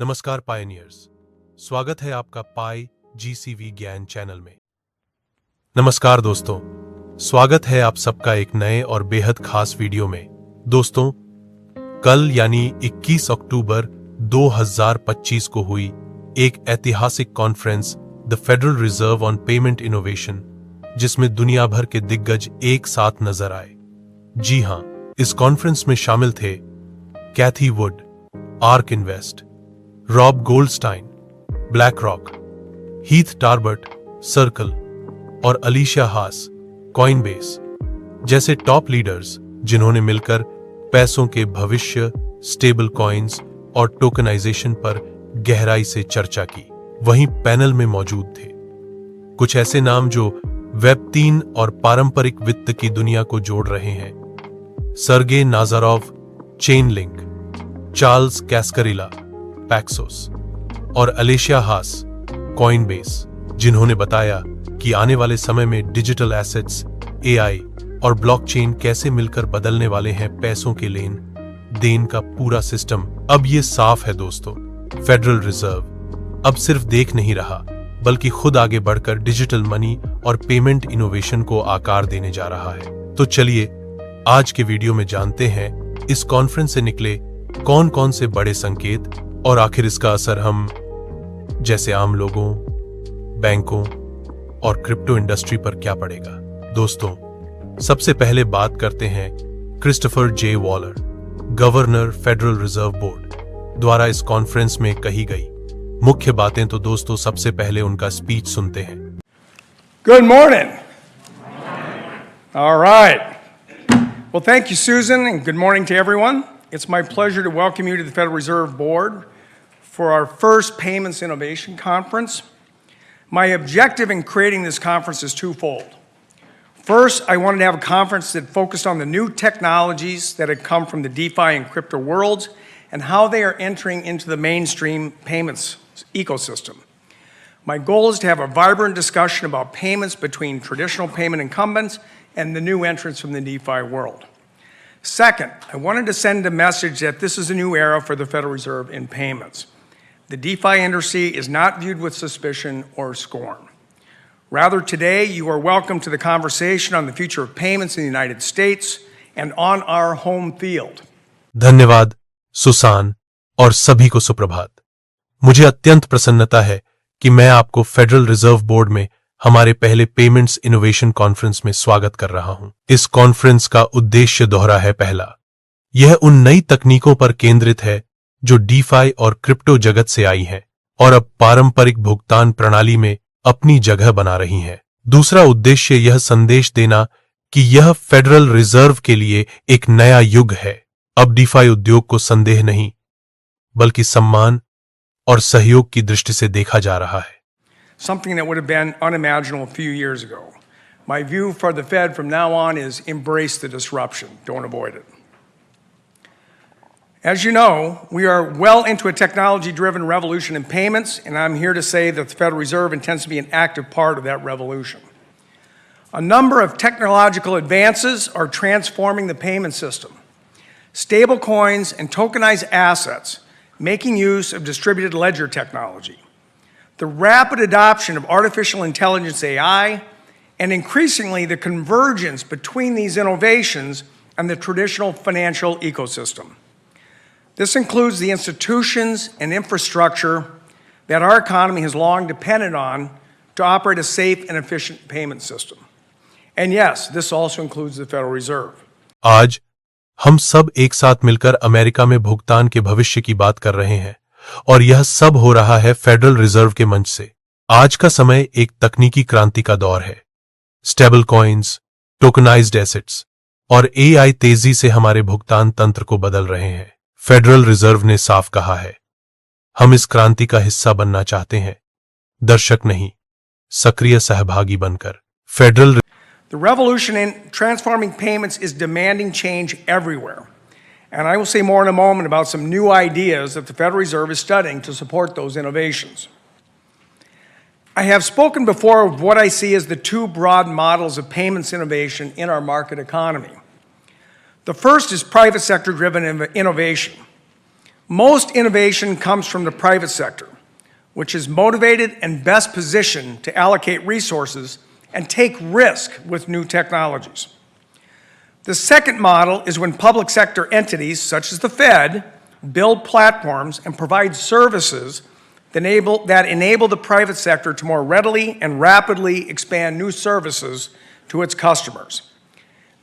नमस्कार पायनियर्स, स्वागत है आपका पाई जीसीवी ज्ञान चैनल में। नमस्कार दोस्तों, स्वागत है आप सबका एक नए और बेहद खास वीडियो में। दोस्तों, कल यानी 21 अक्टूबर 2025 को हुई एक ऐतिहासिक conference the federal reserve on payment innovation, जिसमें दुनिया भर के दिग्गज एक साथ नजर आए। जी हां, इस कॉन्फ्रेंस में शामिल थे Cathie Wood, Ark Invest, Rob Goldstein, BlackRock, Heath Tarbert, Circle और अलीशिया हास, कॉइनबेस जैसे टॉप लीडर्स, जिन्होंने मिलकर पैसों के भविष्य, स्टेबल कॉइन्स और टोकनाइजेशन पर गहराई से चर्चा की। वहीं पैनल में मौजूद थे कुछ ऐसे नाम जो वेब 3 और पारंपरिक वित्त की दुनिया को जोड़ रहे हैं। सर्गे नाजारोव, चेनलिंक, चार्ल्स कैस्करिला, पैक्सोस और अलेशिया हास, कॉइनबेस, जिन्होंने बताया कि आने वाले समय में डिजिटल एसेट्स, एआई और ब्लॉकचेन कैसे मिलकर बदलने वाले हैं पैसों के लेन देन का पूरा सिस्टम। अब ये साफ है दोस्तों, फेडरल रिजर्व अब सिर्फ देख नहीं रहा, बल्कि खुद आगे बढ़कर डिजिटल मनी और पेमेंट इनोवेशन को आकार देने जा रहा है। तो चलिए आज के वीडियो में जानते हैं इस कॉन्फ्रेंस से निकले कौन कौन से बड़े संकेत और आखिर इसका असर हम जैसे आम लोगों, बैंकों और क्रिप्टो इंडस्ट्री पर क्या पड़ेगा। दोस्तों, सबसे पहले बात करते हैं Christopher J Waller, governor Federal Reserve Board द्वारा इस कॉन्फ्रेंस में कही गई मुख्य बातें। तो दोस्तों, सबसे पहले उनका स्पीच सुनते हैं। Good morning. All right. Well, thank you, Susan, and good morning to everyone. It's my pleasure to welcome you to the Federal Reserve Board for our first Payments Innovation Conference. My objective in creating this conference is twofold. First, I wanted to have a conference that focused on the new technologies that had come from the DeFi and crypto worlds and how they are entering into the mainstream payments ecosystem. My goal is to have a vibrant discussion about payments between traditional payment incumbents and the new entrants from the DeFi world. Second, I wanted to send a message that this is a new era for the Federal Reserve in payments. The DeFi industry is not viewed with suspicion or scorn. Rather, today, you are welcome to the conversation on the future of payments in the United States and on our home field. धन्यवाद Susan और सभी को सुप्रभात। मुझे अत्यंत प्रसन्नता है कि मैं आपको फेडरल रिजर्व बोर्ड में हमारे पहले पेमेंट्स इनोवेशन कॉन्फ्रेंस में स्वागत कर रहा हूं। इस कॉन्फ्रेंस का उद्देश्य दोहरा है। पहला, यह उन नई तकनीकों पर केंद्रित है जो डीफाई और क्रिप्टो जगत से आई हैं और अब पारंपरिक भुगतान प्रणाली में अपनी जगह बना रही हैं। दूसरा उद्देश्य यह संदेश देना कि यह फेडरल रिजर्व के लिए एक नया युग है। अब डीफाई उद्योग को संदेह नहीं, बल्कि सम्मान और सहयोग की दृष्टि से देखा जा रहा है। Something that would have been unimaginable a few years ago. My view for the Fed from now on is embrace the disruption, don't avoid it. As you know, we are well into a technology-driven revolution in payments, and I'm here to say that the Federal Reserve intends to be an active part of that revolution. A number of technological advances are transforming the payment system. Stablecoins and tokenized assets, making use of distributed ledger technology. The rapid adoption of artificial intelligence AI, and increasingly the convergence between these innovations and the traditional financial ecosystem. This includes the institutions and infrastructure that our economy has long depended on to operate a safe and efficient payment system. And yes, this also includes the Federal Reserve. आज हम सब एक साथ मिलकर America में भुगतान के भविष्य की बात कर रहे हैं, और यह सब हो रहा है फेडरल रिजर्व के मंच से। आज का समय एक तकनीकी क्रांति का दौर है। स्टेबल कॉइन्स, टोकनाइज्ड एसेट्स और एआई तेजी से हमारे भुगतान तंत्र को बदल रहे हैं। फेडरल रिजर्व ने साफ कहा है, हम इस क्रांति का हिस्सा बनना चाहते हैं, दर्शक नहीं, सक्रिय सहभागी बनकर। Federal The revolution in transforming payments is demanding change everywhere. And I will say more in a moment about some new ideas that the Federal Reserve is studying to support those innovations. I have spoken before of what I see as the two broad models of payments innovation in our market economy. The first is private sector driven innovation. Most innovation comes from the private sector, which is motivated and best positioned to allocate resources and take risk with new technologies. The second model is when public sector entities, such as the Fed, build platforms and provide services that enable the private sector to more readily and rapidly expand new services to its customers.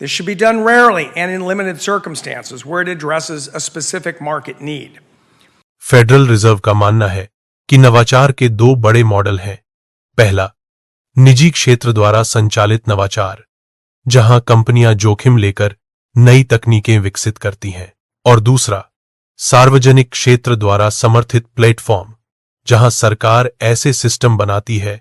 This should be done rarely and in limited circumstances where it addresses a specific market need. Federal reserve का मानना है कि नवाचार के दो बड़े model हैं। पहला, निजी क्षेत्र द्वारा संचालित नवाचार, जहां कंपनियां जोखिम लेकर नई तकनीकें विकसित करती हैं, और दूसरा, सार्वजनिक क्षेत्र द्वारा समर्थित प्लेटफॉर्म, जहां सरकार ऐसे सिस्टम बनाती है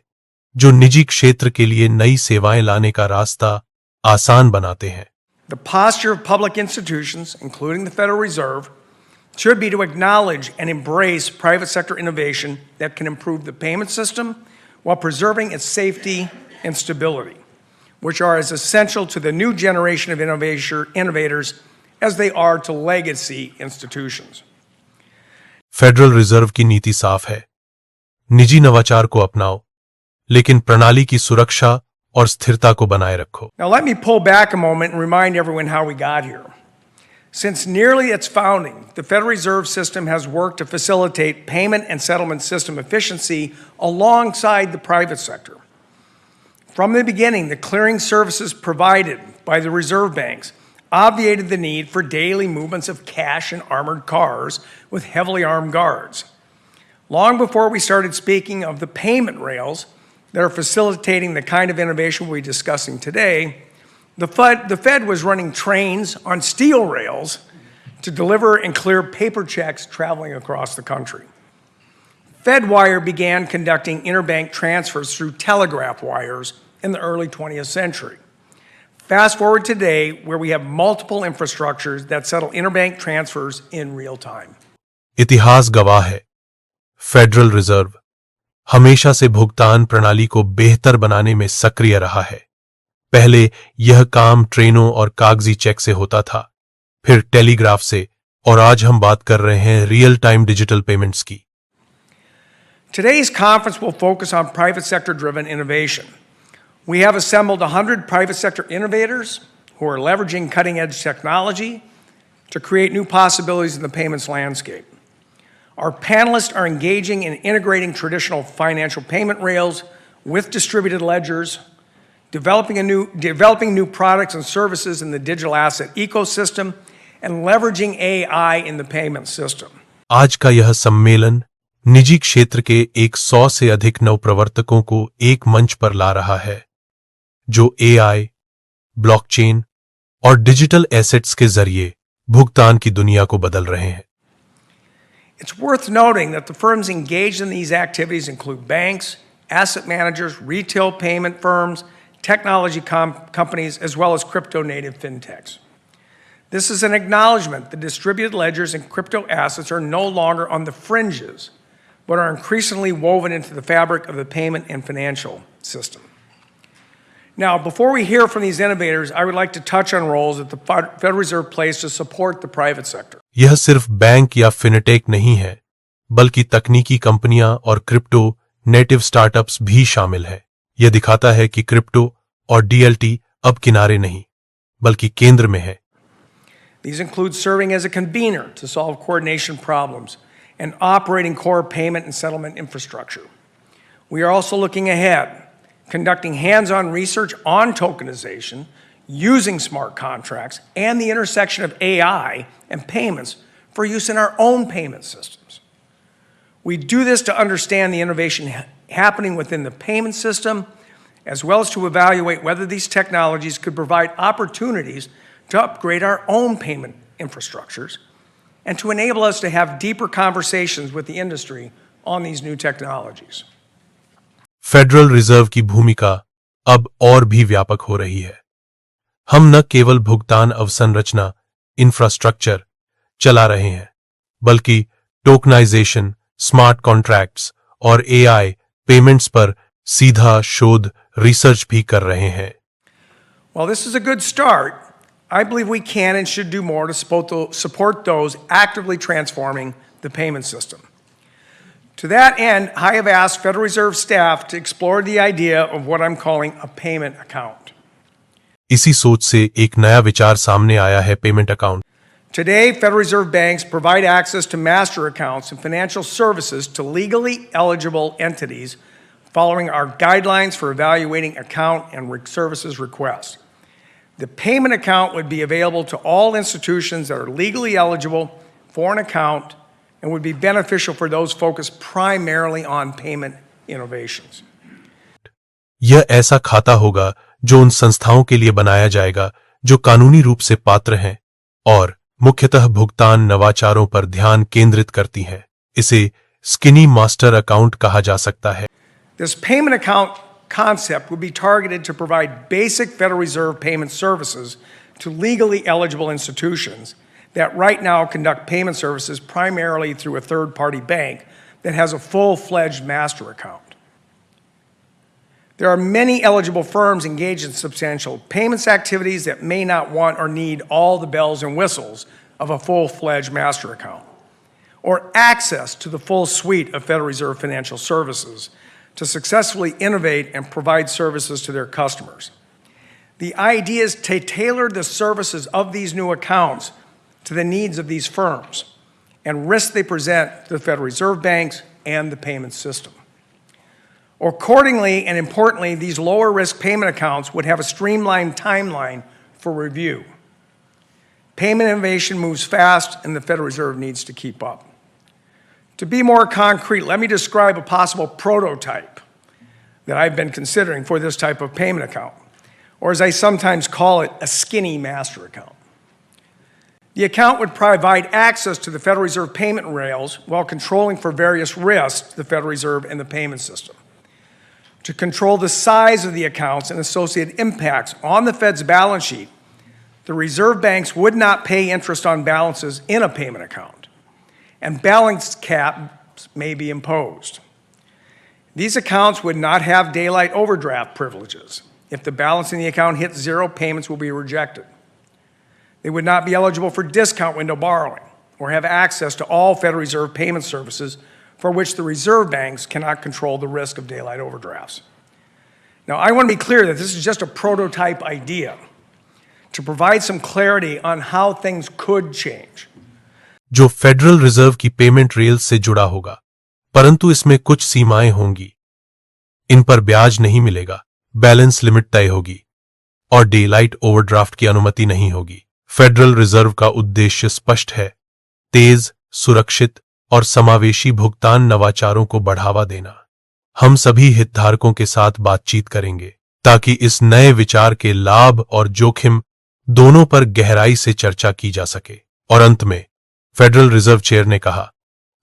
जो निजी क्षेत्र के लिए नई सेवाएं लाने का रास्ता आसान बनाते हैं। The posture of public institutions, including the Federal Reserve, should be to acknowledge and embrace private sector innovation that can improve the payment system while preserving its safety and stability, which are as essential to the new generation of innovators as they are to legacy institutions. Federal reserve की नीति साफ है, निजी नवाचार को अपनाओ, लेकिन प्रणाली की सुरक्षा और स्थिरता को बनाए रखो। Now let me pull back a moment and remind everyone how we got here. Since nearly its founding, the Federal Reserve System has worked to facilitate payment and settlement system efficiency alongside the private sector. From the beginning, the clearing services provided by the reserve banks obviated the need for daily movements of cash in armored cars with heavily armed guards. Long before we started speaking of the payment rails that are facilitating the kind of innovation we're discussing today, the Fed was running trains on steel rails to deliver and clear paper checks traveling across the country. FedWire began conducting interbank transfers through telegraph wires in the early 20th century. Fast forward today, where we have multiple infrastructures that settle interbank transfers in real time. इतिहास गवाह है, federal reserve हमेशा से भुगतान प्रणाली को बेहतर बनाने में सक्रिय रहा है। पहले यह काम ट्रेनों और कागजी चेक से होता था, फिर टेलीग्राफ से, और आज हम बात कर रहे हैं रियल टाइम डिजिटल पेमेंट्स की। Today's conference will focus on private sector driven innovation. We have assembled 100 private sector innovators who are leveraging cutting edge technology to create new possibilities in the payments landscape. Our panelists are engaging in integrating traditional financial payment rails with distributed ledgers, developing new products and services in the digital asset ecosystem, and leveraging AI in the payment system. आज का यह सम्मेलन निजी क्षेत्र के 100 से अधिक नवप्रवर्तकों को एक मंच पर ला रहा है, जो एआई, ब्लॉकचेन और डिजिटल एसेट्स के जरिए भुगतान की दुनिया को बदल रहे हैं। It's worth noting that the firms engaged in these activities include banks, asset managers, retail payment firms, technology companies, as well as crypto-native fintechs. This is an acknowledgement that distributed ledgers and crypto assets are no longer on the fringes, but are increasingly woven into the fabric of the payment and financial system. Now, before we hear from these innovators, I would like to touch on roles that the Federal Reserve plays to support the private sector. यह सिर्फ bank या fintech नहीं है, बल्कि तकनीकी कंपनियां और crypto native startups भी शामिल हैं। यह दिखाता है कि क्रिप्टो और डीएलटी अब किनारे नहीं, बल्कि केंद्र में है। These include serving as a convener to solve coordination problems and operating core payment and settlement infrastructure. We are also looking ahead, conducting hands-on research on tokenization, using smart contracts, and the intersection of AI and payments for use in our own payment systems. We do this to understand the innovation happening within the payment system, as well as to evaluate whether these technologies could provide opportunities to upgrade our own payment infrastructures and to enable us to have deeper conversations with the industry on these new technologies. Federal reserve की भूमिका अब और भी व्यापक हो रही है। हम न केवल भुगतान अवसंरचना इंफ्रास्ट्रक्चर चला रहे हैं, बल्कि टोकनाइजेशन, स्मार्ट कॉन्ट्रैक्ट्स और एआई पेमेंट्स पर सीधा शोध रिसर्च भी कर रहे हैं। While this is a good start, I believe we can and should do more to support those actively transforming the payment system. To that end, I have asked Federal Reserve staff to explore the idea of what I'm calling a payment account. इसी सोच से एक नया विचार सामने आया है payment account. Today, Federal Reserve banks provide access to master accounts and financial services to legally eligible entities following our guidelines for evaluating account and services requests. The payment account would be available to all institutions that are legally eligible for an account and would be beneficial for those focused primarily on payment innovations. यह ऐसा खाता होगा जो उन संस्थाओं के लिए बनाया जाएगा जो कानूनी रूप से पात्र हैं और मुख्यतः भुगतान नवाचारों पर ध्यान केंद्रित करती हैं। इसे स्किनी मास्टर अकाउंट कहा जा सकता है। This payment account concept would be targeted to provide basic Federal Reserve payment services to legally eligible institutions that right now conduct payment services primarily through a third-party bank that has a full-fledged master account. There are many eligible firms engaged in substantial payments activities that may not want or need all the bells and whistles of a full-fledged master account, or access to the full suite of Federal Reserve financial services to successfully innovate and provide services to their customers. The idea is to tailor the services of these new accounts to the needs of these firms and risks they present to the Federal Reserve banks and the payment system. Accordingly, and importantly, these lower risk payment accounts would have a streamlined timeline for review. Payment innovation moves fast and the Federal Reserve needs to keep up. To be more concrete, let me describe a possible prototype that I've been considering for this type of payment account, or as I sometimes call it, a skinny master account. The account would provide access to the Federal Reserve payment rails while controlling for various risks to the Federal Reserve and the payment system. To control the size of the accounts and associated impacts on the Fed's balance sheet, the Reserve banks would not pay interest on balances in a payment account, and balance caps may be imposed. These accounts would not have daylight overdraft privileges. If the balance in the account hits zero, payments will be rejected. They would not be eligible for discount window borrowing or have access to all Federal Reserve payment services for which the Reserve banks cannot control the risk of daylight overdrafts. Now, I want to be clear that this is just a prototype idea to provide some clarity on how things could change. जो federal reserve की payment rail से जुड़ा होगा, परंतु इसमें कुछ सीमाएं होंगी। इन पर ब्याज नहीं मिलेगा, बैलेंस लिमिट तय होगी और डेलाइट ओवरड्राफ्ट की अनुमति नहीं होगी। फेडरल रिजर्व का उद्देश्य स्पष्ट है, तेज, सुरक्षित और समावेशी भुगतान नवाचारों को बढ़ावा देना। हम सभी हितधारकों के साथ बातचीत करेंगे ताकि इस नए विचार के लाभ और जोखिम दोनों पर गहराई से चर्चा की जा सके। और अंत में फेडरल रिजर्व चेयर ने कहा,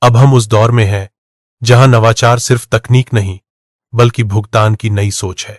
अब हम उस दौर में हैं जहां नवाचार सिर्फ तकनीक नहीं बल्कि भुगतान की नई सोच है।